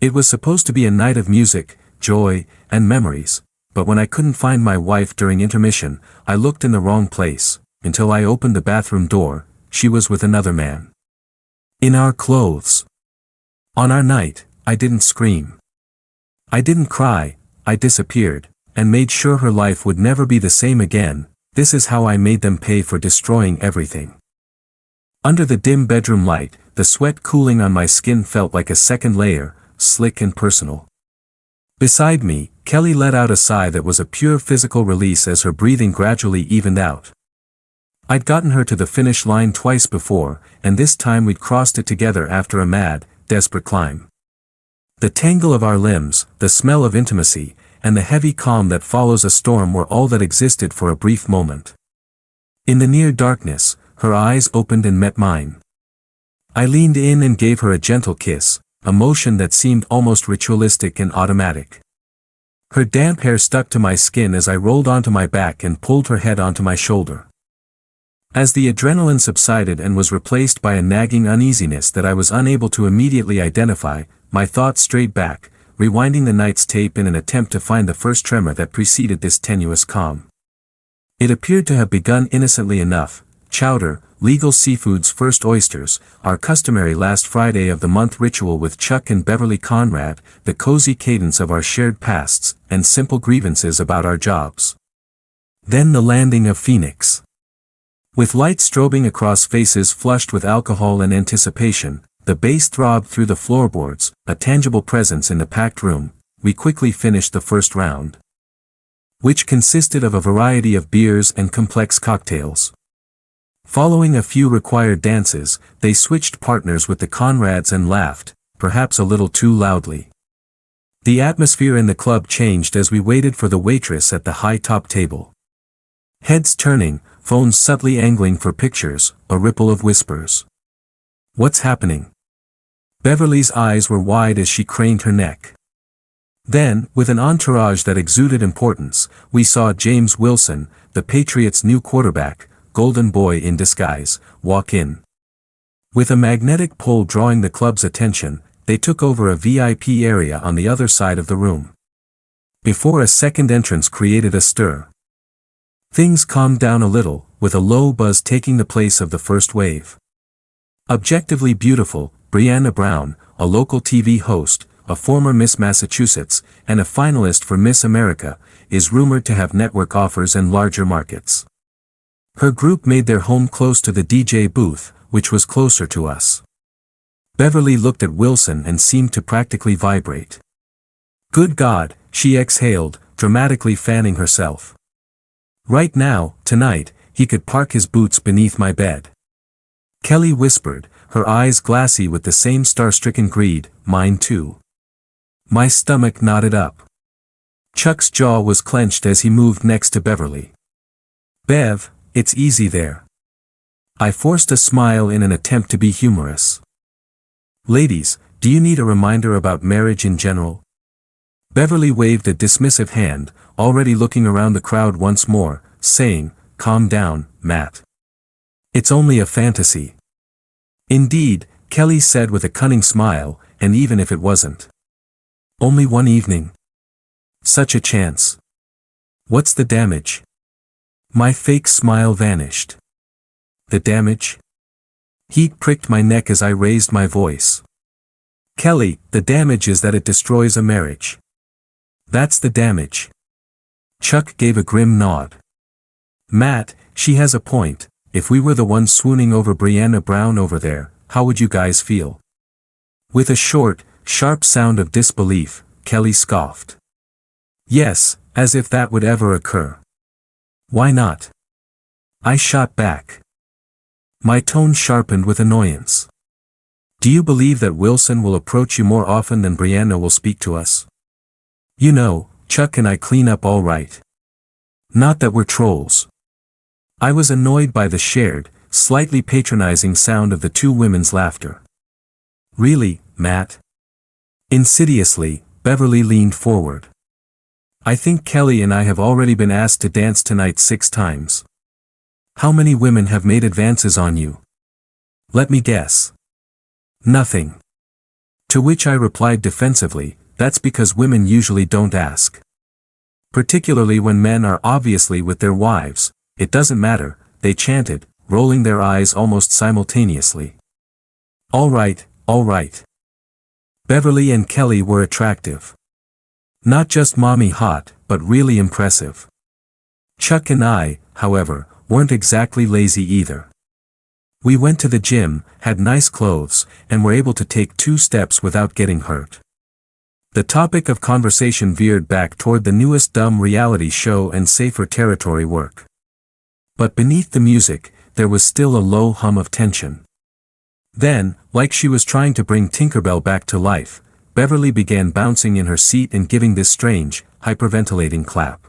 It was supposed to be a night of music, joy, and memories, but when I couldn't find my wife during intermission, I looked in the wrong place, until I opened the bathroom door. She was with another man. In our clothes. On our night, I didn't scream. I didn't cry, I disappeared, and made sure her life would never be the same again. This is how I made them pay for destroying everything. Under the dim bedroom light, the sweat cooling on my skin felt like a second layer, slick and personal. Beside me, Kelly let out a sigh that was a pure physical release as her breathing gradually evened out. I'd gotten her to the finish line twice before, and this time we'd crossed it together after a mad, desperate climb. The tangle of our limbs, the smell of intimacy, and the heavy calm that follows a storm were all that existed for a brief moment. In the near darkness, her eyes opened and met mine. I leaned in and gave her a gentle kiss, a motion that seemed almost ritualistic and automatic. Her damp hair stuck to my skin as I rolled onto my back and pulled her head onto my shoulder. As the adrenaline subsided and was replaced by a nagging uneasiness that I was unable to immediately identify, my thoughts strayed back, rewinding the night's tape in an attempt to find the first tremor that preceded this tenuous calm. It appeared to have begun innocently enough: chowder, legal seafood's first oysters, our customary last Friday of the month ritual with Chuck and Beverly Conrad, the cozy cadence of our shared pasts, and simple grievances about our jobs. Then the landing of Phoenix. With light strobing across faces flushed with alcohol and anticipation, the bass throbbed through the floorboards, a tangible presence in the packed room. We quickly finished the first round, which consisted of a variety of beers and complex cocktails. Following a few required dances, they switched partners with the Conrads and laughed, perhaps a little too loudly. The atmosphere in the club changed as we waited for the waitress at the high-top table. Heads turning, phones subtly angling for pictures, a ripple of whispers. "What's happening?" Beverly's eyes were wide as she craned her neck. Then, with an entourage that exuded importance, we saw James Wilson, the Patriots' new quarterback, golden boy in disguise, walk in. With a magnetic pull drawing the club's attention, they took over a VIP area on the other side of the room. Before a second entrance created a stir. Things calmed down a little, with a low buzz taking the place of the first wave. Objectively beautiful, Brianna Brown, a local TV host, a former Miss Massachusetts, and a finalist for Miss America, is rumored to have network offers and larger markets. Her group made their home close to the DJ booth, which was closer to us. Beverly looked at Wilson and seemed to practically vibrate. "Good God," she exhaled, dramatically fanning herself. "Right now, tonight, he could park his boots beneath my bed." Kelly whispered, her eyes glassy with the same star-stricken greed. "Mine too." My stomach knotted up. Chuck's jaw was clenched as he moved next to Beverly. "Bev, it's easy there." I forced a smile in an attempt to be humorous. "Ladies, do you need a reminder about marriage in general?" Beverly waved a dismissive hand, already looking around the crowd once more, saying, "Calm down, Matt. It's only a fantasy." "Indeed," Kelly said with a cunning smile, "and even if it wasn't. Only one evening. Such a chance. What's the damage?" My fake smile vanished. "The damage?" Heat pricked my neck as I raised my voice. "Kelly, the damage is that it destroys a marriage. That's the damage." Chuck gave a grim nod. "Matt, she has a point. If we were the ones swooning over Brianna Brown over there, how would you guys feel?" With a short, sharp sound of disbelief, Kelly scoffed. "Yes, as if that would ever occur." "Why not?" I shot back. My tone sharpened with annoyance. "Do you believe that Wilson will approach you more often than Brianna will speak to us? You know, Chuck and I clean up all right. Not that we're trolls." I was annoyed by the shared, slightly patronizing sound of the two women's laughter. "Really, Matt?" Insidiously, Beverly leaned forward. "I think Kelly and I have already been asked to dance tonight 6 times. How many women have made advances on you?" "Let me guess." "Nothing." To which I replied defensively, that's because women usually don't ask. Particularly when men are obviously with their wives, it doesn't matter, they chanted, rolling their eyes almost simultaneously. All right, all right. Beverly and Kelly were attractive. Not just mommy hot, but really impressive. Chuck and I, however, weren't exactly lazy either. We went to the gym, had nice clothes, and were able to take 2 steps without getting hurt. The topic of conversation veered back toward the newest dumb reality show and safer territory work. But beneath the music, there was still a low hum of tension. Then, like she was trying to bring Tinkerbell back to life, Beverly began bouncing in her seat and giving this strange, hyperventilating clap.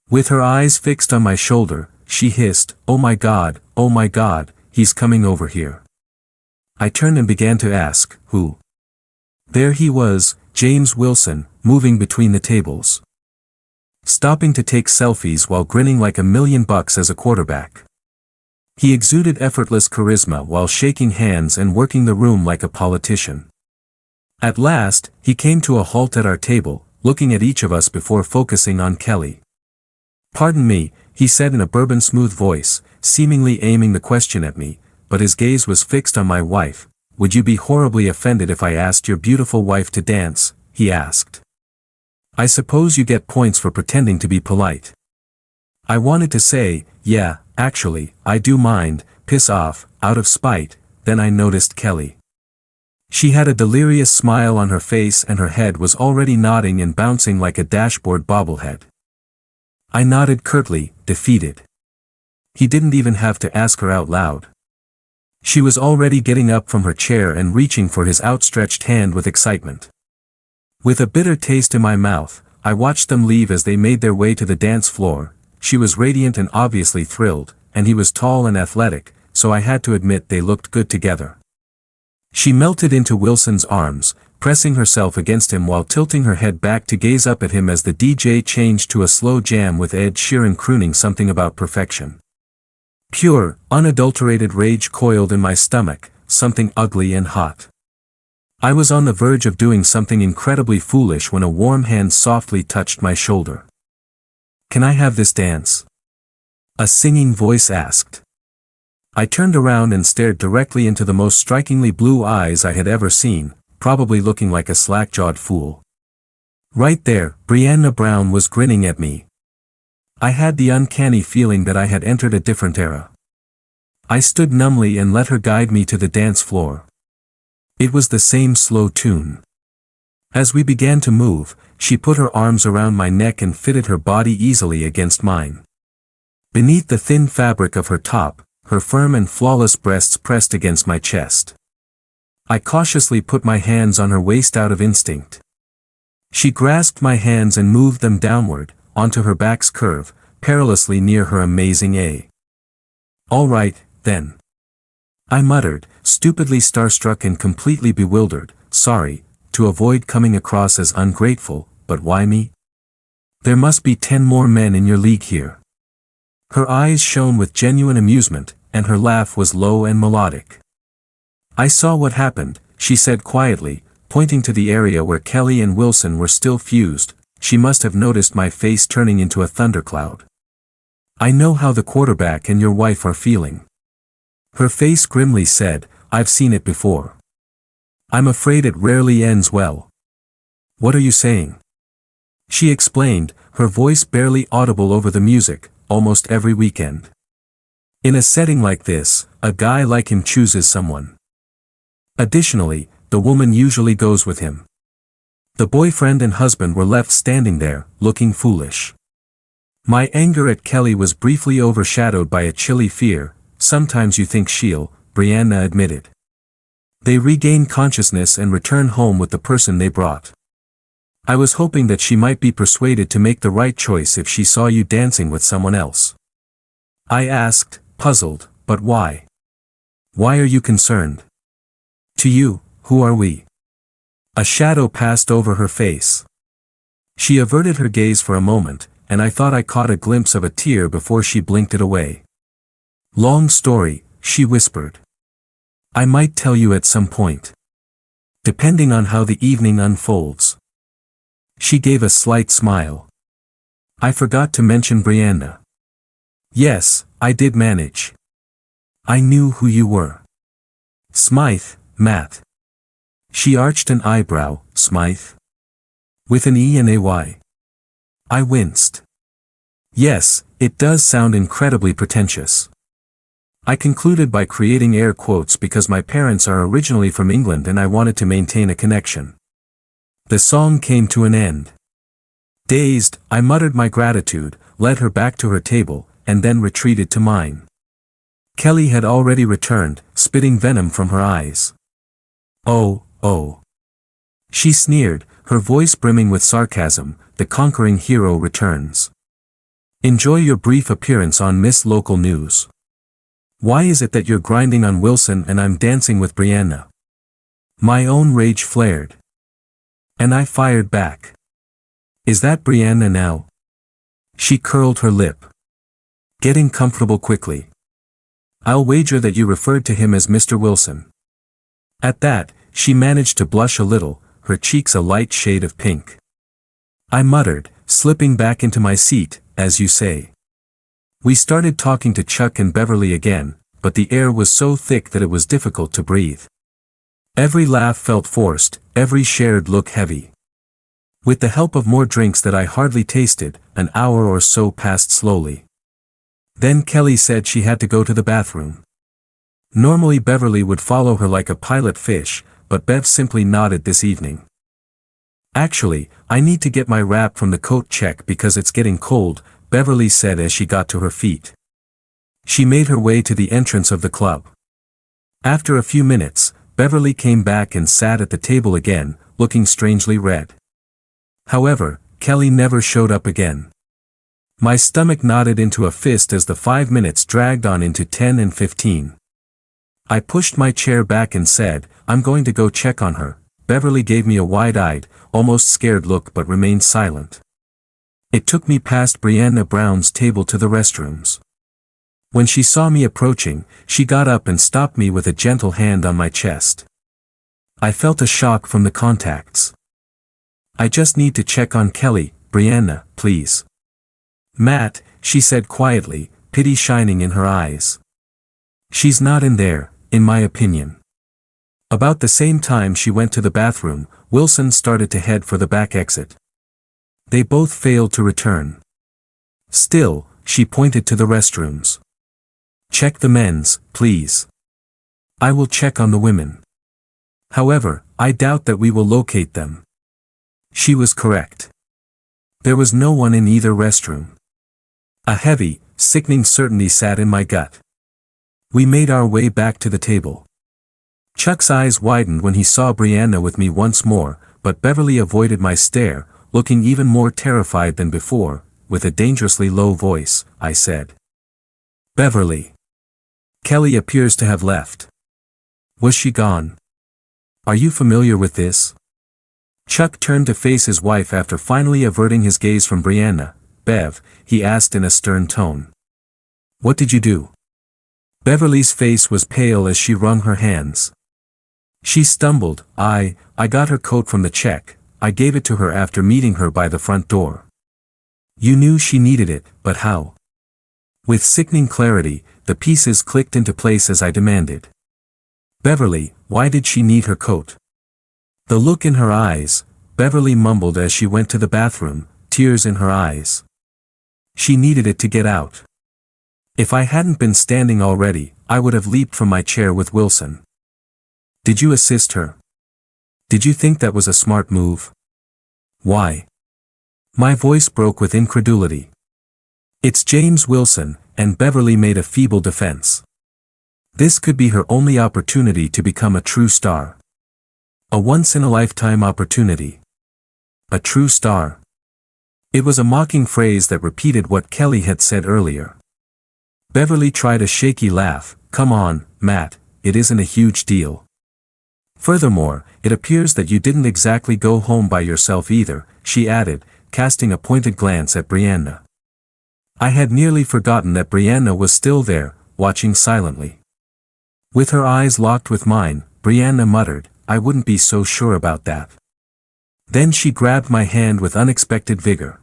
With her eyes fixed on my shoulder, she hissed, oh my God, he's coming over here." I turned and began to ask, who? There he was, James Wilson, moving between the tables. Stopping to take selfies while grinning like $1,000,000 as a quarterback. He exuded effortless charisma while shaking hands and working the room like a politician. At last, he came to a halt at our table, looking at each of us before focusing on Kelly. "Pardon me," he said in a bourbon-smooth voice, seemingly aiming the question at me, but his gaze was fixed on my wife. "Would you be horribly offended if I asked your beautiful wife to dance?" he asked. "I suppose you get points for pretending to be polite." I wanted to say, yeah, actually, I do mind, piss off, out of spite, then I noticed Kelly. She had a delirious smile on her face and her head was already nodding and bouncing like a dashboard bobblehead. I nodded curtly, defeated. He didn't even have to ask her out loud. She was already getting up from her chair and reaching for his outstretched hand with excitement. With a bitter taste in my mouth, I watched them leave as they made their way to the dance floor. She was radiant and obviously thrilled, and he was tall and athletic, so I had to admit they looked good together. She melted into Wilson's arms, pressing herself against him while tilting her head back to gaze up at him as the DJ changed to a slow jam with Ed Sheeran crooning something about perfection. Pure, unadulterated rage coiled in my stomach, something ugly and hot. I was on the verge of doing something incredibly foolish when a warm hand softly touched my shoulder. "Can I have this dance?" a singing voice asked. I turned around and stared directly into the most strikingly blue eyes I had ever seen, probably looking like a slack-jawed fool. Right there, Brianna Brown was grinning at me. I had the uncanny feeling that I had entered a different era. I stood numbly and let her guide me to the dance floor. It was the same slow tune. As we began to move, she put her arms around my neck and fitted her body easily against mine. Beneath the thin fabric of her top, her firm and flawless breasts pressed against my chest. I cautiously put my hands on her waist out of instinct. She grasped my hands and moved them downward, onto her back's curve, perilously near her amazing A. "All right, then." I muttered, stupidly starstruck and completely bewildered, sorry, to avoid coming across as ungrateful, but why me? There must be 10 more men in your league here. Her eyes shone with genuine amusement, and her laugh was low and melodic. "I saw what happened," she said quietly, pointing to the area where Kelly and Wilson were still fused. She must have noticed my face turning into a thundercloud. "I know how the quarterback and your wife are feeling." Her face grimly said, "I've seen it before. I'm afraid it rarely ends well." "What are you saying?" She explained, her voice barely audible over the music. "Almost every weekend. In a setting like this, a guy like him chooses someone. Additionally, the woman usually goes with him. The boyfriend and husband were left standing there, looking foolish. My anger at Kelly was briefly overshadowed by a chilly fear. Sometimes you think she'll," Brianna admitted. "They regain consciousness and return home with the person they brought. I was hoping that she might be persuaded to make the right choice if she saw you dancing with someone else." I asked, puzzled, "But why? Why are you concerned? To you, who are we?" A shadow passed over her face. She averted her gaze for a moment, and I thought I caught a glimpse of a tear before she blinked it away. "Long story," she whispered. "I might tell you at some point." depending on how the evening unfolds. She gave a slight smile. I forgot to mention Brianna. Yes, I did manage. I knew who you were. Smythe, Matt. She arched an eyebrow. Smythe? With an E and a Y. I winced. Yes, it does sound incredibly pretentious. I concluded by creating air quotes because my parents are originally from England and I wanted to maintain a connection. The song came to an end. Dazed, I muttered my gratitude, led her back to her table, and then retreated to mine. Kelly had already returned, spitting venom from her eyes. Oh, oh. She sneered, her voice brimming with sarcasm. The conquering hero returns. Enjoy your brief appearance on Miss Local News. Why is it that you're grinding on Wilson and I'm dancing with Brianna? My own rage flared. And I fired back. Is that Brianna now? She curled her lip. Getting comfortable quickly. I'll wager that you referred to him as Mr. Wilson. At that, she managed to blush a little, her cheeks a light shade of pink. I muttered, slipping back into my seat, as you say. We started talking to Chuck and Beverly again, but the air was so thick that it was difficult to breathe. Every laugh felt forced, every shared look heavy. With the help of more drinks that I hardly tasted, an hour or so passed slowly. Then Kelly said she had to go to the bathroom. Normally Beverly would follow her like a pilot fish, but Bev simply nodded this evening. Actually, I need to get my wrap from the coat check because it's getting cold, Beverly said as she got to her feet. She made her way to the entrance of the club. After a few minutes, Beverly came back and sat at the table again, looking strangely red. However, Kelly never showed up again. My stomach knotted into a fist as the 5 minutes dragged on into 10 and 15. I pushed my chair back and said, I'm going to go check on her. Beverly gave me a wide-eyed, almost scared look but remained silent. It took me past Brianna Brown's table to the restrooms. When she saw me approaching, she got up and stopped me with a gentle hand on my chest. I felt a shock from the contacts. I just need to check on Kelly, Brianna, please. Matt, she said quietly, pity shining in her eyes. She's not in there, in my opinion. About the same time she went to the bathroom, Wilson started to head for the back exit. They both failed to return. Still, she pointed to the restrooms. Check the men's, please. I will check on the women. However, I doubt that we will locate them. She was correct. There was no one in either restroom. A heavy, sickening certainty sat in my gut. We made our way back to the table. Chuck's eyes widened when he saw Brianna with me once more, but Beverly avoided my stare, looking even more terrified than before. With a dangerously low voice, I said. Beverly. Kelly appears to have left. Was she gone? Are you familiar with this? Chuck turned to face his wife after finally averting his gaze from Brianna. Bev, he asked in a stern tone. What did you do? Beverly's face was pale as she wrung her hands. She stumbled. I got her coat from the check. I gave it to her after meeting her by the front door. You knew she needed it, but how? With sickening clarity, the pieces clicked into place as I demanded. Beverly, why did she need her coat? The look in her eyes, Beverly mumbled as she went to the bathroom, tears in her eyes. She needed it to get out. If I hadn't been standing already, I would have leaped from my chair with Wilson. Did you assist her? Did you think that was a smart move? Why? My voice broke with incredulity. It's James Wilson, and Beverly made a feeble defense. This could be her only opportunity to become a true star. A once-in-a-lifetime opportunity. A true star. It was a mocking phrase that repeated what Kelly had said earlier. Beverly tried a shaky laugh. Come on, Matt, it isn't a huge deal. Furthermore, it appears that you didn't exactly go home by yourself either, she added, casting a pointed glance at Brianna. I had nearly forgotten that Brianna was still there, watching silently. With her eyes locked with mine, Brianna muttered, I wouldn't be so sure about that. Then she grabbed my hand with unexpected vigor.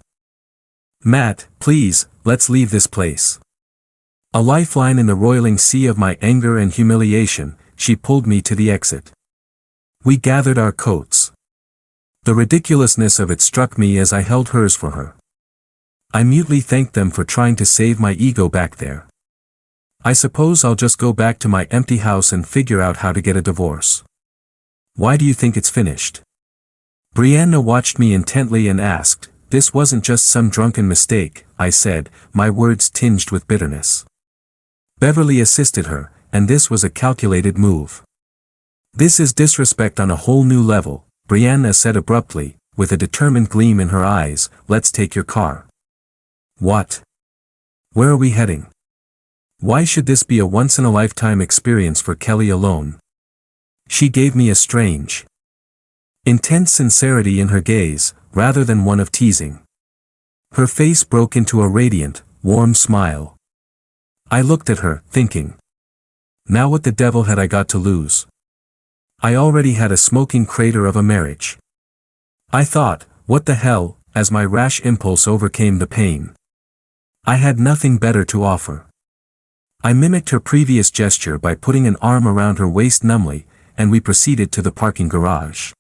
Matt, please, let's leave this place. A lifeline in the roiling sea of my anger and humiliation, she pulled me to the exit. We gathered our coats. The ridiculousness of it struck me as I held hers for her. I mutely thanked them for trying to save my ego back there. I suppose I'll just go back to my empty house and figure out how to get a divorce. Why do you think it's finished? Brianna watched me intently and asked. This wasn't just some drunken mistake, I said, my words tinged with bitterness. Beverly assisted her, and this was a calculated move. This is disrespect on a whole new level, Brianna said abruptly, with a determined gleam in her eyes. Let's take your car. What? Where are we heading? Why should this be a once-in-a-lifetime experience for Kelly alone? She gave me a strange, intense sincerity in her gaze, rather than one of teasing. Her face broke into a radiant, warm smile. I looked at her, thinking. Now what the devil had I got to lose? I already had a smoking crater of a marriage. I thought, what the hell, as my rash impulse overcame the pain. I had nothing better to offer. I mimicked her previous gesture by putting an arm around her waist numbly, and we proceeded to the parking garage.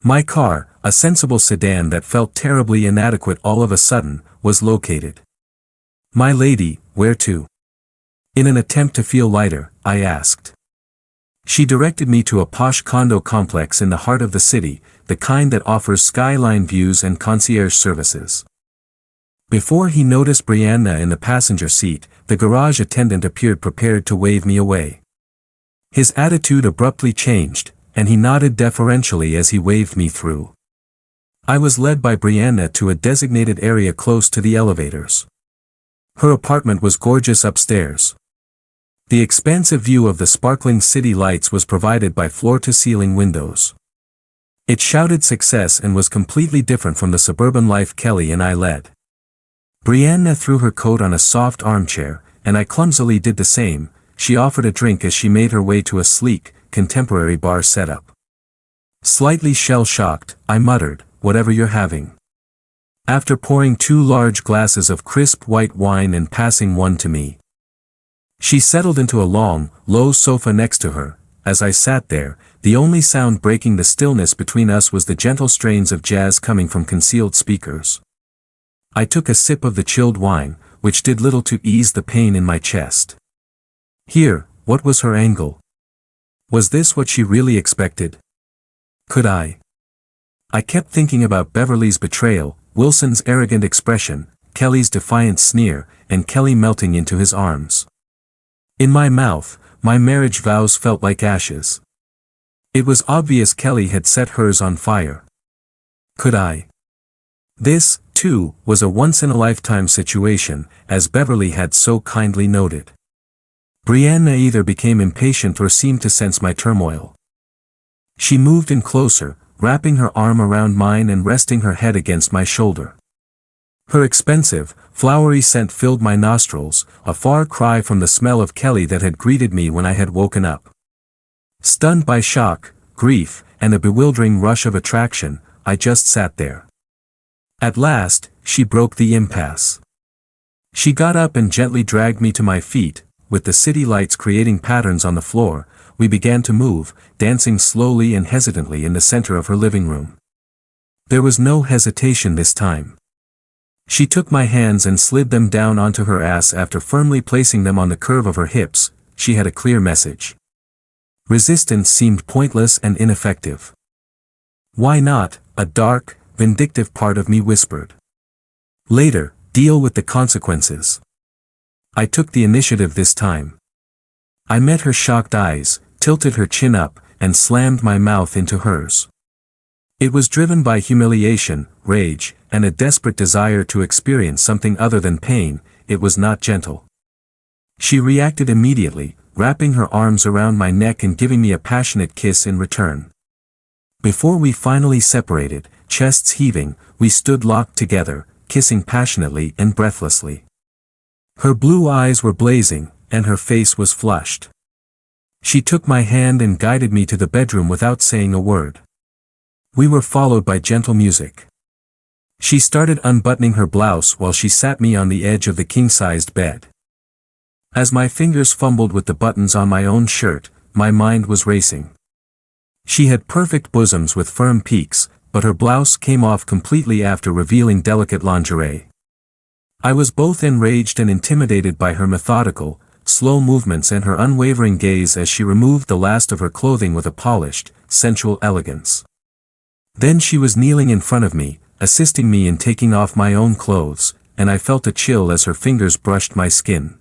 My car, a sensible sedan that felt terribly inadequate all of a sudden, was located. My lady, where to? In an attempt to feel lighter, I asked. She directed me to a posh condo complex in the heart of the city, the kind that offers skyline views and concierge services. Before he noticed Brianna in the passenger seat, the garage attendant appeared prepared to wave me away. His attitude abruptly changed, and he nodded deferentially as he waved me through. I was led by Brianna to a designated area close to the elevators. Her apartment was gorgeous upstairs. The expansive view of the sparkling city lights was provided by floor-to-ceiling windows. It shouted success and was completely different from the suburban life Kelly and I led. Brianna threw her coat on a soft armchair, and I clumsily did the same. She offered a drink as she made her way to a sleek, contemporary bar setup. Slightly shell-shocked, I muttered, whatever you're having. After pouring 2 large glasses of crisp white wine and passing one to me. She settled into a long, low sofa next to her. As I sat there, the only sound breaking the stillness between us was the gentle strains of jazz coming from concealed speakers. I took a sip of the chilled wine, which did little to ease the pain in my chest. Here, what was her angle? Was this what she really expected? Could I? I kept thinking about Beverly's betrayal, Wilson's arrogant expression, Kelly's defiant sneer, and Kelly melting into his arms. In my mouth, my marriage vows felt like ashes. It was obvious Kelly had set hers on fire. Could I? This, too, was a once-in-a-lifetime situation, as Beverly had so kindly noted. Brianna either became impatient or seemed to sense my turmoil. She moved in closer, wrapping her arm around mine and resting her head against my shoulder. Her expensive, flowery scent filled my nostrils, a far cry from the smell of Kelly that had greeted me when I had woken up. Stunned by shock, grief, and a bewildering rush of attraction, I just sat there. At last, she broke the impasse. She got up and gently dragged me to my feet. With the city lights creating patterns on the floor, we began to move, dancing slowly and hesitantly in the center of her living room. There was no hesitation this time. She took my hands and slid them down onto her ass after firmly placing them on the curve of her hips. She had a clear message. Resistance seemed pointless and ineffective. Why not? A dark, vindictive part of me whispered. Later, deal with the consequences. I took the initiative this time. I met her shocked eyes, tilted her chin up, and slammed my mouth into hers. It was driven by humiliation, rage, and a desperate desire to experience something other than pain. It was not gentle. She reacted immediately, wrapping her arms around my neck and giving me a passionate kiss in return. Before we finally separated, chests heaving, we stood locked together, kissing passionately and breathlessly. Her blue eyes were blazing, and her face was flushed. She took my hand and guided me to the bedroom without saying a word. We were followed by gentle music. She started unbuttoning her blouse while she sat me on the edge of the king-sized bed. As my fingers fumbled with the buttons on my own shirt, my mind was racing. She had perfect bosoms with firm peaks, but her blouse came off completely after revealing delicate lingerie. I was both enraged and intimidated by her methodical, slow movements and her unwavering gaze as she removed the last of her clothing with a polished, sensual elegance. Then she was kneeling in front of me, assisting me in taking off my own clothes, and I felt a chill as her fingers brushed my skin.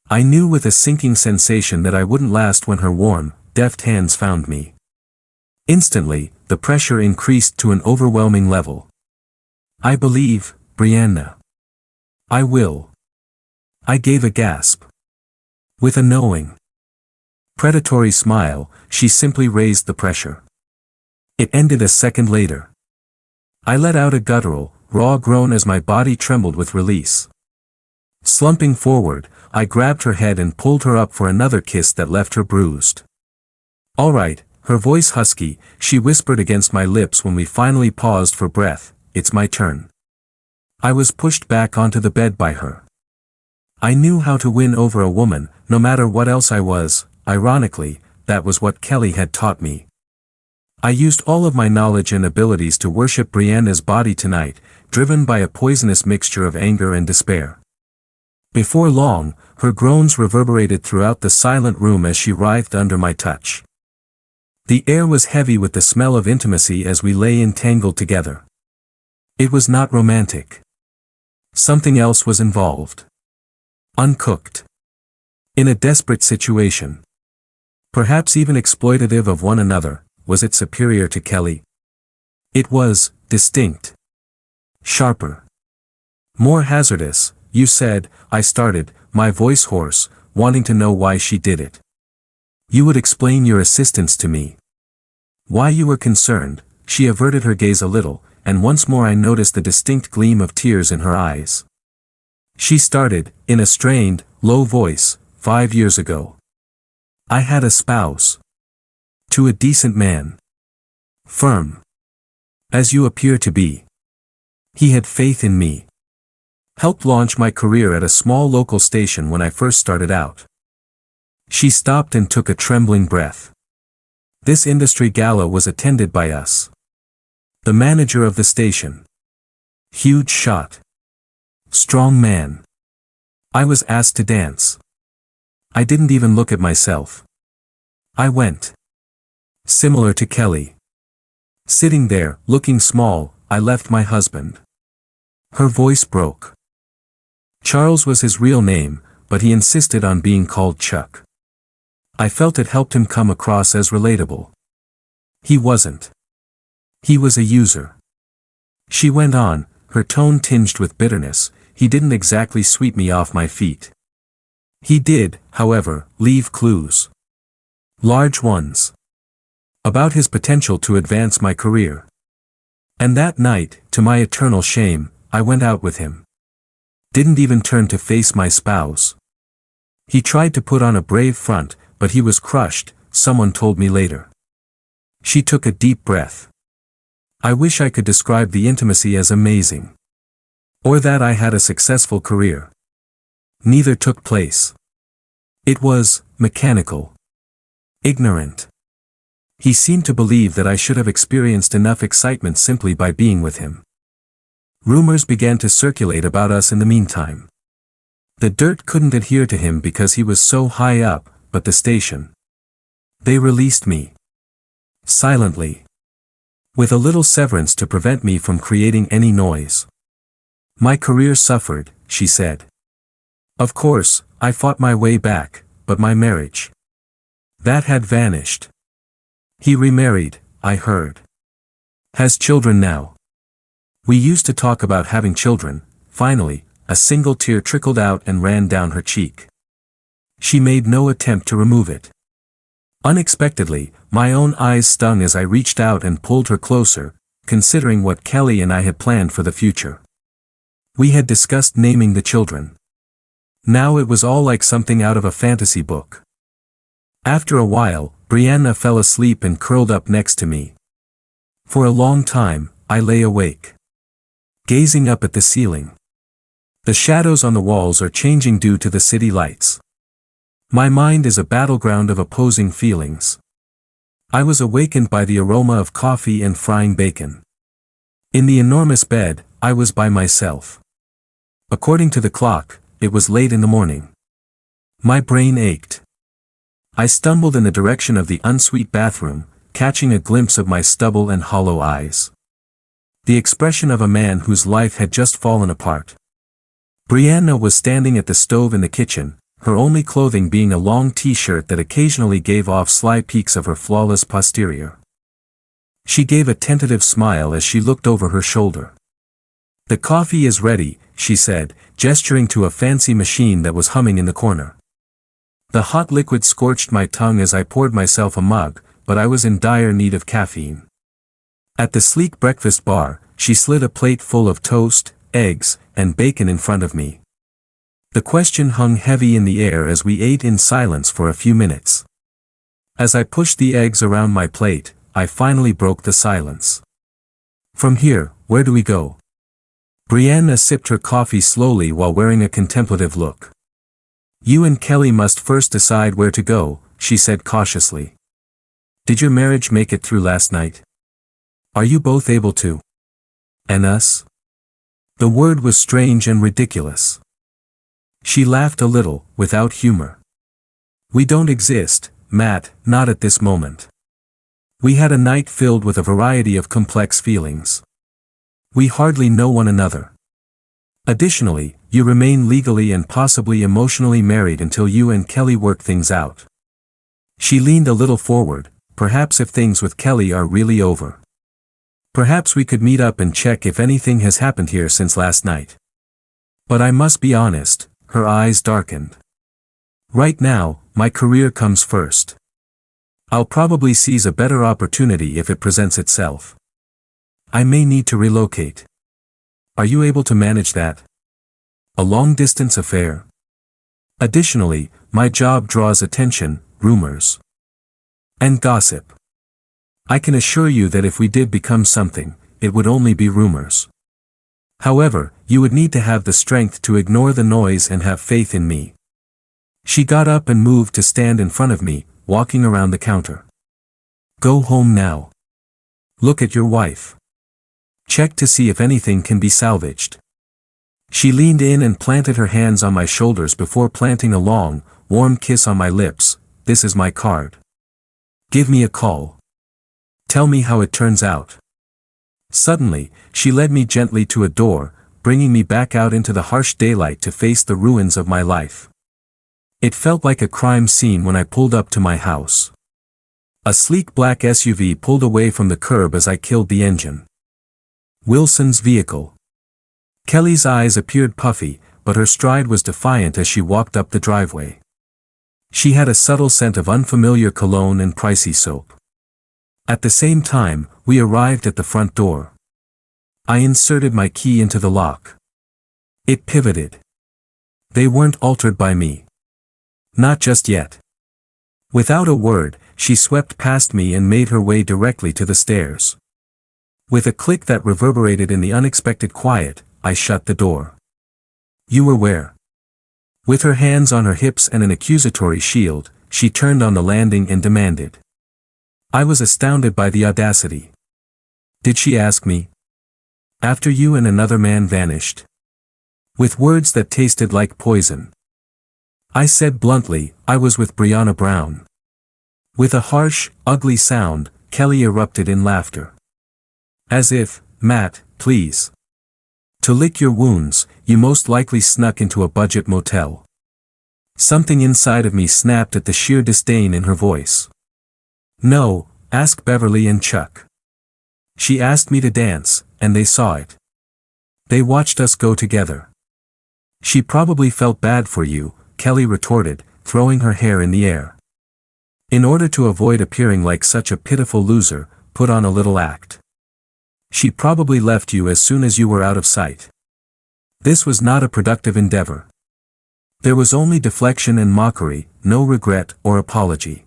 I knew with a sinking sensation that I wouldn't last when her warm, deft hands found me. Instantly, the pressure increased to an overwhelming level. I believe, Brianna. I will. I gave a gasp. With a knowing, predatory smile, she simply raised the pressure. It ended a second later. I let out a guttural, raw groan as my body trembled with release. Slumping forward, I grabbed her head and pulled her up for another kiss that left her bruised. "All right," her voice husky, she whispered against my lips when we finally paused for breath, "It's my turn." I was pushed back onto the bed by her. I knew how to win over a woman, no matter what else I was. Ironically, that was what Kelly had taught me. I used all of my knowledge and abilities to worship Brianna's body tonight, driven by a poisonous mixture of anger and despair. Before long, her groans reverberated throughout the silent room as she writhed under my touch. The air was heavy with the smell of intimacy as we lay entangled together. It was not romantic. Something else was involved. Uncooked. In a desperate situation. Perhaps even exploitative of one another. Was it superior to Kelly? It was, distinct. Sharper. More hazardous, you said, I started, my voice hoarse, wanting to know why she did it. You would explain your assistance to me. Why you were concerned. She averted her gaze a little, and once more I noticed the distinct gleam of tears in her eyes. She started, in a strained, low voice, 5 years ago. I had a spouse. To a decent man. Firm. As you appear to be. He had faith in me. Helped launch my career at a small local station when I first started out. She stopped and took a trembling breath. This industry gala was attended by us. The manager of the station. Huge shot. Strong man. I was asked to dance. I didn't even look at myself. I went. Similar to Kelly. Sitting there, looking small, I left my husband. Her voice broke. Charles was his real name, but he insisted on being called Chuck. I felt it helped him come across as relatable. He wasn't. He was a user. She went on, her tone tinged with bitterness. He didn't exactly sweep me off my feet. He did, however, leave clues. Large ones. About his potential to advance my career. And that night, to my eternal shame, I went out with him. Didn't even turn to face my spouse. He tried to put on a brave front, but he was crushed, someone told me later. She took a deep breath. I wish I could describe the intimacy as amazing. Or that I had a successful career. Neither took place. It was mechanical. Ignorant. He seemed to believe that I should have experienced enough excitement simply by being with him. Rumors began to circulate about us in the meantime. The dirt couldn't adhere to him because he was so high up, but the station. They released me. Silently. With a little severance to prevent me from creating any noise. My career suffered, she said. Of course, I fought my way back, but my marriage. That had vanished. He remarried, I heard. Has children now. We used to talk about having children. Finally, a single tear trickled out and ran down her cheek. She made no attempt to remove it. Unexpectedly, my own eyes stung as I reached out and pulled her closer, considering what Kelly and I had planned for the future. We had discussed naming the children. Now it was all like something out of a fantasy book. After a while, Brianna fell asleep and curled up next to me. For a long time, I lay awake, gazing up at the ceiling. The shadows on the walls are changing due to the city lights. My mind is a battleground of opposing feelings. I was awakened by the aroma of coffee and frying bacon. In the enormous bed, I was by myself. According to the clock, it was late in the morning. My brain ached. I stumbled in the direction of the ensuite bathroom, catching a glimpse of my stubble and hollow eyes. The expression of a man whose life had just fallen apart. Brianna was standing at the stove in the kitchen, her only clothing being a long t-shirt that occasionally gave off sly peeks of her flawless posterior. She gave a tentative smile as she looked over her shoulder. "The coffee is ready," she said, gesturing to a fancy machine that was humming in the corner. The hot liquid scorched my tongue as I poured myself a mug, but I was in dire need of caffeine. At the sleek breakfast bar, she slid a plate full of toast, eggs, and bacon in front of me. The question hung heavy in the air as we ate in silence for a few minutes. As I pushed the eggs around my plate, I finally broke the silence. "From here, where do we go?" Brianna sipped her coffee slowly while wearing a contemplative look. "You and Kelly must first decide where to go," she said cautiously. "Did your marriage make it through last night? Are you both able to? And us?" The word was strange and ridiculous. She laughed a little, without humor. "We don't exist, Matt, not at this moment. We had a night filled with a variety of complex feelings. We hardly know one another. Additionally, you remain legally and possibly emotionally married until you and Kelly work things out." She leaned a little forward. "Perhaps if things with Kelly are really over. Perhaps we could meet up and check if anything has happened here since last night. But I must be honest," her eyes darkened. "Right now, my career comes first. I'll probably seize a better opportunity if it presents itself. I may need to relocate. Are you able to manage that? A long-distance affair? Additionally, my job draws attention, rumors, and gossip. I can assure you that if we did become something, it would only be rumors. However, you would need to have the strength to ignore the noise and have faith in me." She got up and moved to stand in front of me, walking around the counter. "Go home now. Look at your wife. Check to see if anything can be salvaged." She leaned in and planted her hands on my shoulders before planting a long, warm kiss on my lips. "This is my card. Give me a call. Tell me how it turns out." Suddenly, she led me gently to a door, bringing me back out into the harsh daylight to face the ruins of my life. It felt like a crime scene when I pulled up to my house. A sleek black SUV pulled away from the curb as I killed the engine. Wilson's vehicle. Kelly's eyes appeared puffy, but her stride was defiant as she walked up the driveway. She had a subtle scent of unfamiliar cologne and pricey soap. At the same time, we arrived at the front door. I inserted my key into the lock. It pivoted. They weren't altered by me. Not just yet. Without a word, she swept past me and made her way directly to the stairs. With a click that reverberated in the unexpected quiet, I shut the door. "You were where?" With her hands on her hips and an accusatory shield, she turned on the landing and demanded. I was astounded by the audacity. "Did she ask me? After you and another man vanished?" With words that tasted like poison. I said bluntly, "I was with Brianna Brown." With a harsh, ugly sound, Kelly erupted in laughter. "As if, Matt, please. To lick your wounds, you most likely snuck into a budget motel." Something inside of me snapped at the sheer disdain in her voice. "No, ask Beverly and Chuck. She asked me to dance, and they saw it. They watched us go together." "She probably felt bad for you," Kelly retorted, throwing her hair in the air. "In order to avoid appearing like such a pitiful loser, put on a little act. She probably left you as soon as you were out of sight." This was not a productive endeavor. There was only deflection and mockery, no regret or apology.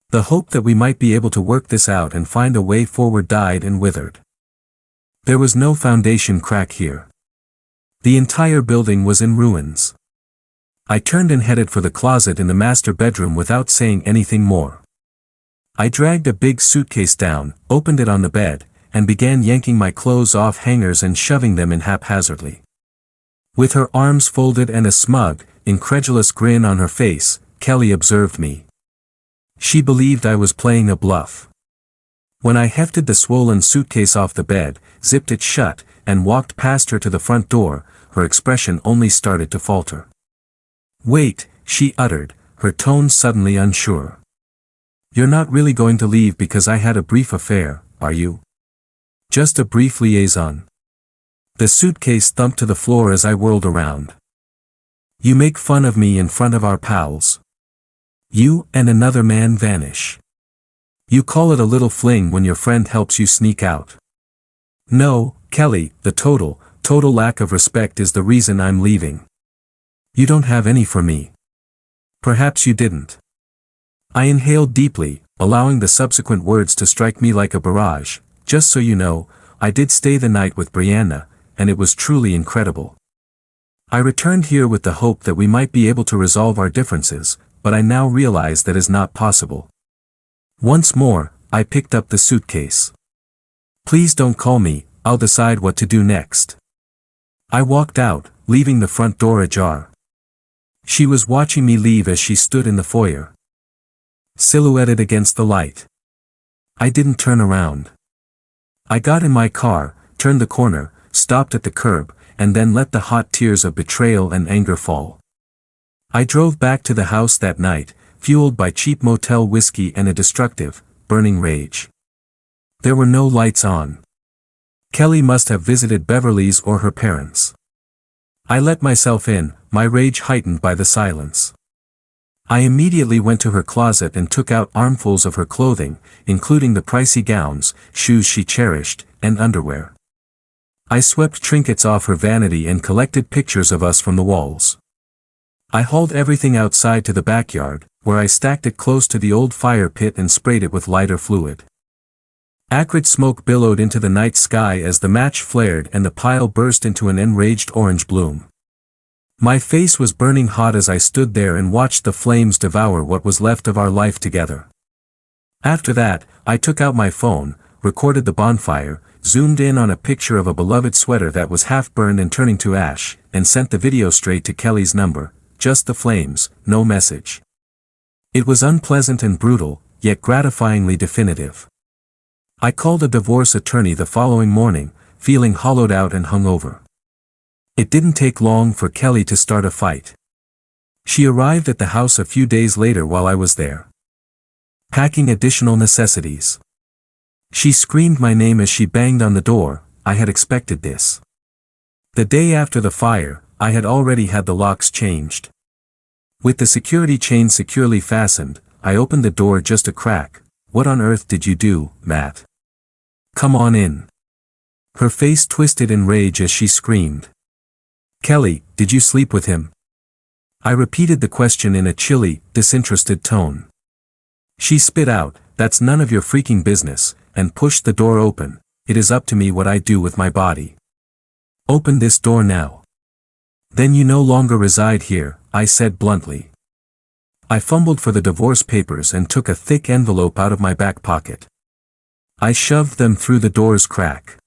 The hope that we might be able to work this out and find a way forward died and withered. There was no foundation crack here. The entire building was in ruins. I turned and headed for the closet in the master bedroom without saying anything more. I dragged a big suitcase down, opened it on the bed, and began yanking my clothes off hangers and shoving them in haphazardly. With her arms folded and a smug, incredulous grin on her face, Kelly observed me. She believed I was playing a bluff. When I hefted the swollen suitcase off the bed, zipped it shut, and walked past her to the front door, her expression only started to falter. "Wait," she uttered, her tone suddenly unsure. "You're not really going to leave because I had a brief affair, are you? Just a brief liaison?" The suitcase thumped to the floor as I whirled around. "You make fun of me in front of our pals. You and another man vanish. You call it a little fling when your friend helps you sneak out. No, Kelly, the total lack of respect is the reason I'm leaving. You don't have any for me. Perhaps you didn't." I inhaled deeply, allowing the subsequent words to strike me like a barrage. "Just so you know, I did stay the night with Brianna, and it was truly incredible. I returned here with the hope that we might be able to resolve our differences, but I now realize that is not possible." Once more, I picked up the suitcase. "Please don't call me, I'll decide what to do next." I walked out, leaving the front door ajar. She was watching me leave as she stood in the foyer, silhouetted against the light. I didn't turn around. I got in my car, turned the corner, stopped at the curb, and then let the hot tears of betrayal and anger fall. I drove back to the house that night, fueled by cheap motel whiskey and a destructive, burning rage. There were no lights on. Kelly must have visited Beverly's or her parents. I let myself in, my rage heightened by the silence. I immediately went to her closet and took out armfuls of her clothing, including the pricey gowns, shoes she cherished, and underwear. I swept trinkets off her vanity and collected pictures of us from the walls. I hauled everything outside to the backyard, where I stacked it close to the old fire pit and sprayed it with lighter fluid. Acrid smoke billowed into the night sky as the match flared and the pile burst into an enraged orange bloom. My face was burning hot as I stood there and watched the flames devour what was left of our life together. After that, I took out my phone, recorded the bonfire, zoomed in on a picture of a beloved sweater that was half burned and turning to ash, and sent the video straight to Kelly's number, just the flames, no message. It was unpleasant and brutal, yet gratifyingly definitive. I called a divorce attorney the following morning, feeling hollowed out and hungover. It didn't take long for Kelly to start a fight. She arrived at the house a few days later while I was there, packing additional necessities. She screamed my name as she banged on the door. I had expected this. The day after the fire, I had already had the locks changed. With the security chain securely fastened, I opened the door just a crack. "What on earth did you do, Matt? Come on in." Her face twisted in rage as she screamed. "Kelly, did you sleep with him?" I repeated the question in a chilly, disinterested tone. She spit out, "That's none of your freaking business," and pushed the door open. "It is up to me what I do with my body. Open this door now." "Then you no longer reside here," I said bluntly. I fumbled for the divorce papers and took a thick envelope out of my back pocket. I shoved them through the door's crack.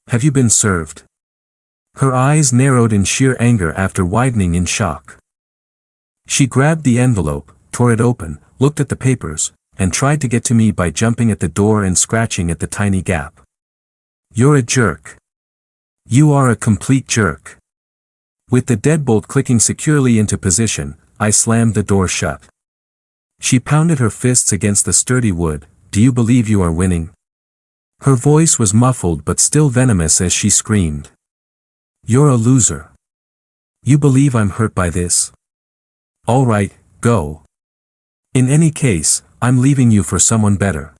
"Have you been served?" Her eyes narrowed in sheer anger after widening in shock. She grabbed the envelope, tore it open, looked at the papers, and tried to get to me by jumping at the door and scratching at the tiny gap. "You're a jerk. You are a complete jerk." With the deadbolt clicking securely into position, I slammed the door shut. She pounded her fists against the sturdy wood. "Do you believe you are winning?" Her voice was muffled but still venomous as she screamed. "You're a loser. You believe I'm hurt by this? All right, go. In any case, I'm leaving you for someone better.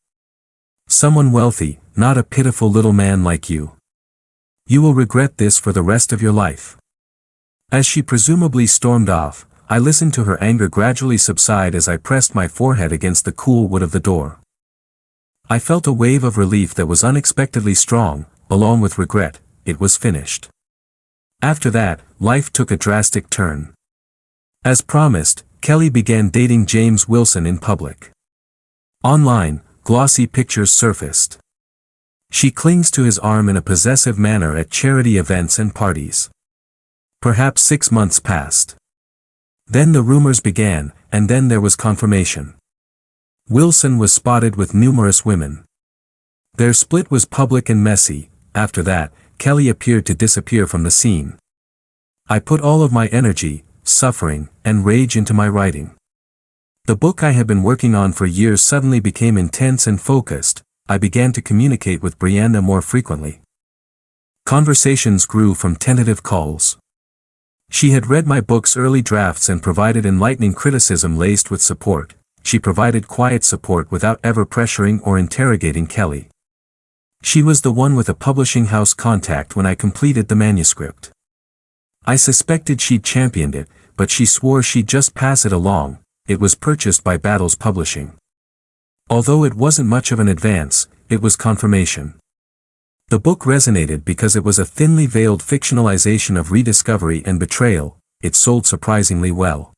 Someone wealthy, not a pitiful little man like you. You will regret this for the rest of your life." As she presumably stormed off, I listened to her anger gradually subside as I pressed my forehead against the cool wood of the door. I felt a wave of relief that was unexpectedly strong, along with regret. It was finished. After that, life took a drastic turn. As promised, Kelly began dating James Wilson in public. Online, glossy pictures surfaced. She clings to his arm in a possessive manner at charity events and parties. Perhaps 6 months passed. Then the rumors began, and then there was confirmation. Wilson was spotted with numerous women. Their split was public and messy. After that, Kelly appeared to disappear from the scene. I put all of my energy, suffering, and rage into my writing. The book I had been working on for years suddenly became intense and focused. I began to communicate with Brianna more frequently. Conversations grew from tentative calls. She had read my book's early drafts and provided enlightening criticism laced with support. She provided quiet support without ever pressuring or interrogating Kelly. She was the one with a publishing house contact when I completed the manuscript. I suspected she'd championed it, but she swore she'd just pass it along. It was purchased by Battles Publishing. Although it wasn't much of an advance, it was confirmation. The book resonated because it was a thinly veiled fictionalization of rediscovery and betrayal. It sold surprisingly well.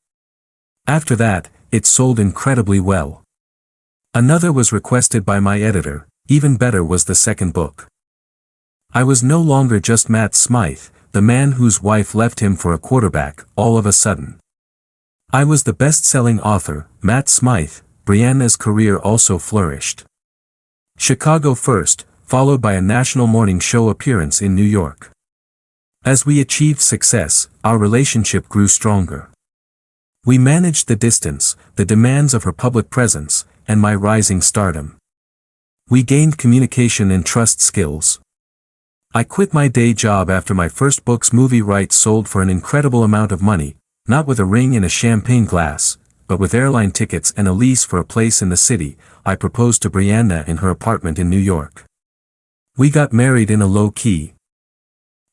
After that, it sold incredibly well. Another was requested by my editor. Even better was the second book. I was no longer just Matt Smythe, the man whose wife left him for a quarterback, all of a sudden. I was the best-selling author, Matt Smythe. Brianna's career also flourished. Chicago first, followed by a national morning show appearance in New York. As we achieved success, our relationship grew stronger. We managed the distance, the demands of her public presence, and my rising stardom. We gained communication and trust skills. I quit my day job after my first book's movie rights sold for an incredible amount of money, not with a ring and a champagne glass, but with airline tickets and a lease for a place in the city. I proposed to Brianna in her apartment in New York. We got married in a low key.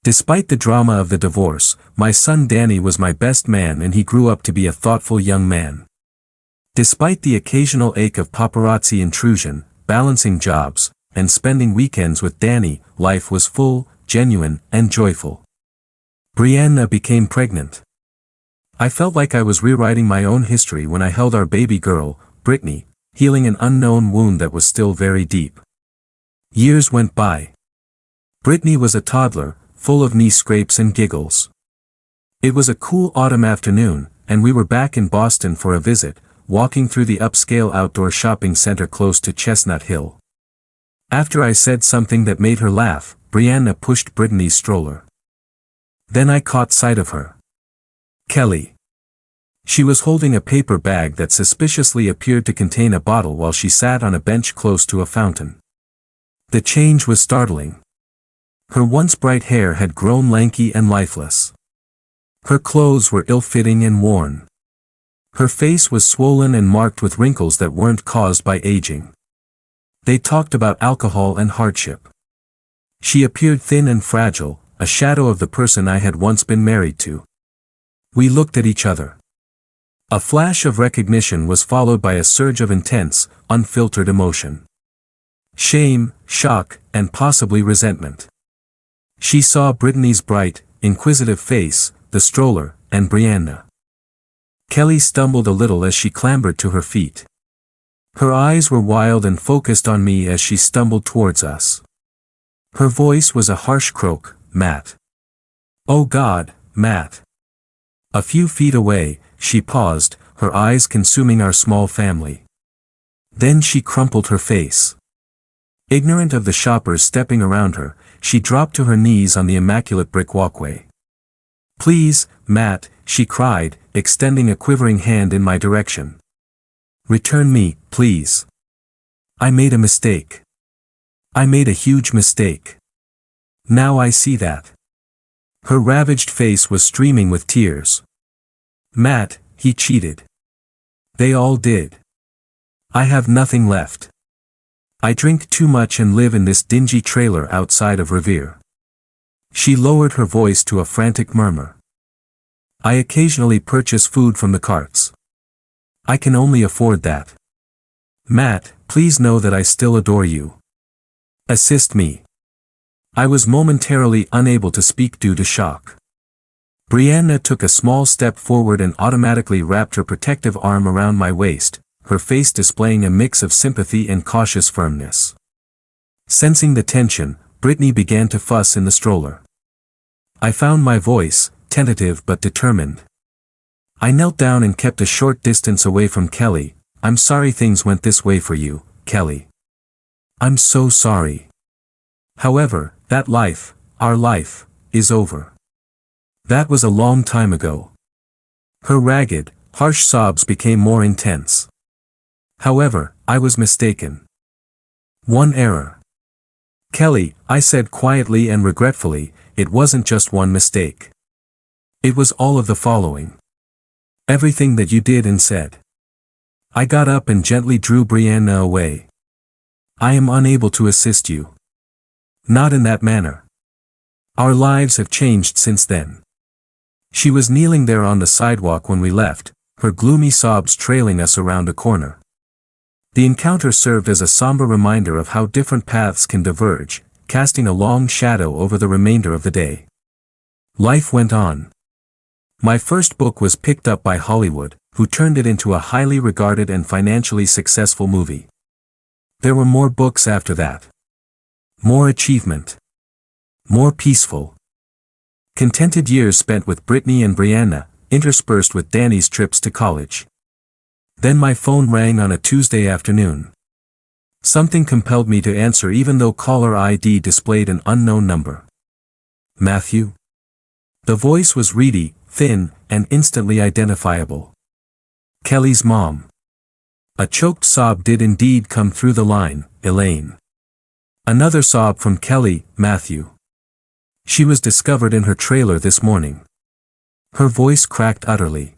Despite the drama of the divorce, my son Danny was my best man and he grew up to be a thoughtful young man. Despite the occasional ache of paparazzi intrusion, balancing jobs, and spending weekends with Danny, life was full, genuine, and joyful. Brianna became pregnant. I felt like I was rewriting my own history when I held our baby girl, Brittany, healing an unknown wound that was still very deep. Years went by. Brittany was a toddler, full of knee scrapes and giggles. It was a cool autumn afternoon, and we were back in Boston for a visit, walking through the upscale outdoor shopping center close to Chestnut Hill. After I said something that made her laugh, Brianna pushed Brittany's stroller. Then I caught sight of her. Kelly. She was holding a paper bag that suspiciously appeared to contain a bottle while she sat on a bench close to a fountain. The change was startling. Her once bright hair had grown lanky and lifeless. Her clothes were ill-fitting and worn. Her face was swollen and marked with wrinkles that weren't caused by aging. They talked about alcohol and hardship. She appeared thin and fragile, a shadow of the person I had once been married to. We looked at each other. A flash of recognition was followed by a surge of intense, unfiltered emotion. Shame, shock, and possibly resentment. She saw Brittany's bright, inquisitive face, the stroller, and Brianna. Kelly stumbled a little as she clambered to her feet. Her eyes were wild and focused on me as she stumbled towards us. Her voice was a harsh croak, "Matt. Oh God, Matt." A few feet away, she paused, her eyes consuming our small family. Then she crumpled her face. Ignorant of the shoppers stepping around her, she dropped to her knees on the immaculate brick walkway. "Please, Matt," she cried, extending a quivering hand in my direction. "Return me, please. I made a mistake. I made a huge mistake. Now I see that." Her ravaged face was streaming with tears. "Matt, he cheated. They all did. I have nothing left. I drink too much and live in this dingy trailer outside of Revere." She lowered her voice to a frantic murmur. I occasionally purchase food from the carts. I can only afford that. Matt, please know that I still adore you. Assist me. I was momentarily unable to speak due to shock. Brianna took a small step forward and automatically wrapped her protective arm around my waist, her face displaying a mix of sympathy and cautious firmness. Sensing the tension, Brittany began to fuss in the stroller. I found my voice, tentative but determined. I knelt down and kept a short distance away from Kelly. I'm sorry things went this way for you, Kelly. I'm so sorry. However, that life, our life, is over. That was a long time ago. Her ragged, harsh sobs became more intense. However, I was mistaken. One error. Kelly, I said quietly and regretfully, it wasn't just one mistake. It was all of the following. Everything that you did and said. I got up and gently drew Brianna away. I am unable to assist you. Not in that manner. Our lives have changed since then. She was kneeling there on the sidewalk when we left, her gloomy sobs trailing us around a corner. The encounter served as a somber reminder of how different paths can diverge, casting a long shadow over the remainder of the day. Life went on. My first book was picked up by Hollywood, who turned it into a highly regarded and financially successful movie. There were more books after that. More achievement. More peaceful. Contented years spent with Brittany and Brianna, interspersed with Danny's trips to college. Then my phone rang on a Tuesday afternoon. Something compelled me to answer even though caller ID displayed an unknown number. Matthew? The voice was reedy, thin, and instantly identifiable. Kelly's mom. A choked sob did indeed come through the line, Elaine. Another sob from Kelly, Matthew. She was discovered in her trailer this morning. Her voice cracked utterly.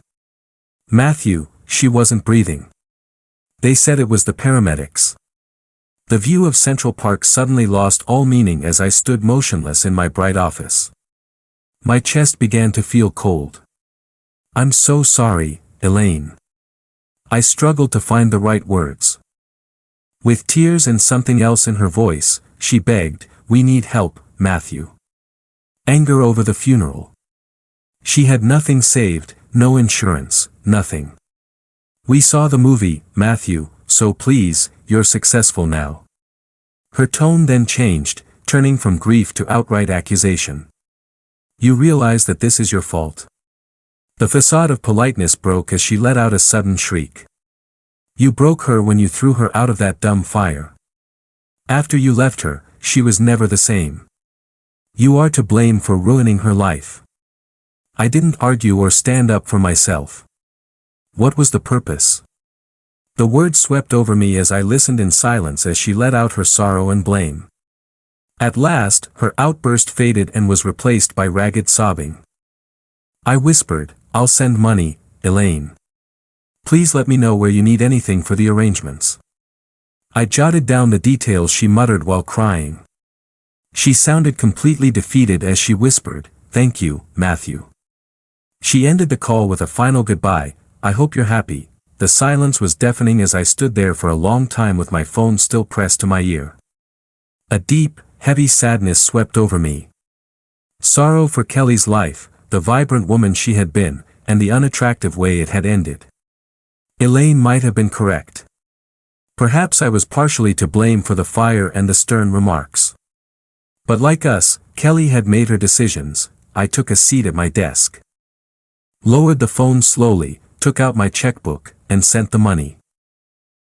Matthew, she wasn't breathing. They said it was the paramedics. The view of Central Park suddenly lost all meaning as I stood motionless in my bright office. My chest began to feel cold. I'm so sorry, Elaine. I struggled to find the right words. With tears and something else in her voice, she begged, we need help, Matthew. Anger over the funeral. She had nothing saved, no insurance, nothing. We saw the movie, Matthew, so please, you're successful now. Her tone then changed, turning from grief to outright accusation. You realize that this is your fault. The facade of politeness broke as she let out a sudden shriek. You broke her when you threw her out of that dumb fire. After you left her, she was never the same. You are to blame for ruining her life. I didn't argue or stand up for myself. What was the purpose? The words swept over me as I listened in silence as she let out her sorrow and blame. At last, her outburst faded and was replaced by ragged sobbing. I whispered, I'll send money, Elaine. Please let me know where you need anything for the arrangements. I jotted down the details she muttered while crying. She sounded completely defeated as she whispered, thank you, Matthew. She ended the call with a final goodbye, I hope you're happy. The silence was deafening as I stood there for a long time with my phone still pressed to my ear. A deep, heavy sadness swept over me. Sorrow for Kelly's life, the vibrant woman she had been, and the unattractive way it had ended. Elaine might have been correct. Perhaps I was partially to blame for the fire and the stern remarks. But like us, Kelly had made her decisions. I took a seat at my desk. Lowered the phone slowly, took out my checkbook, and sent the money.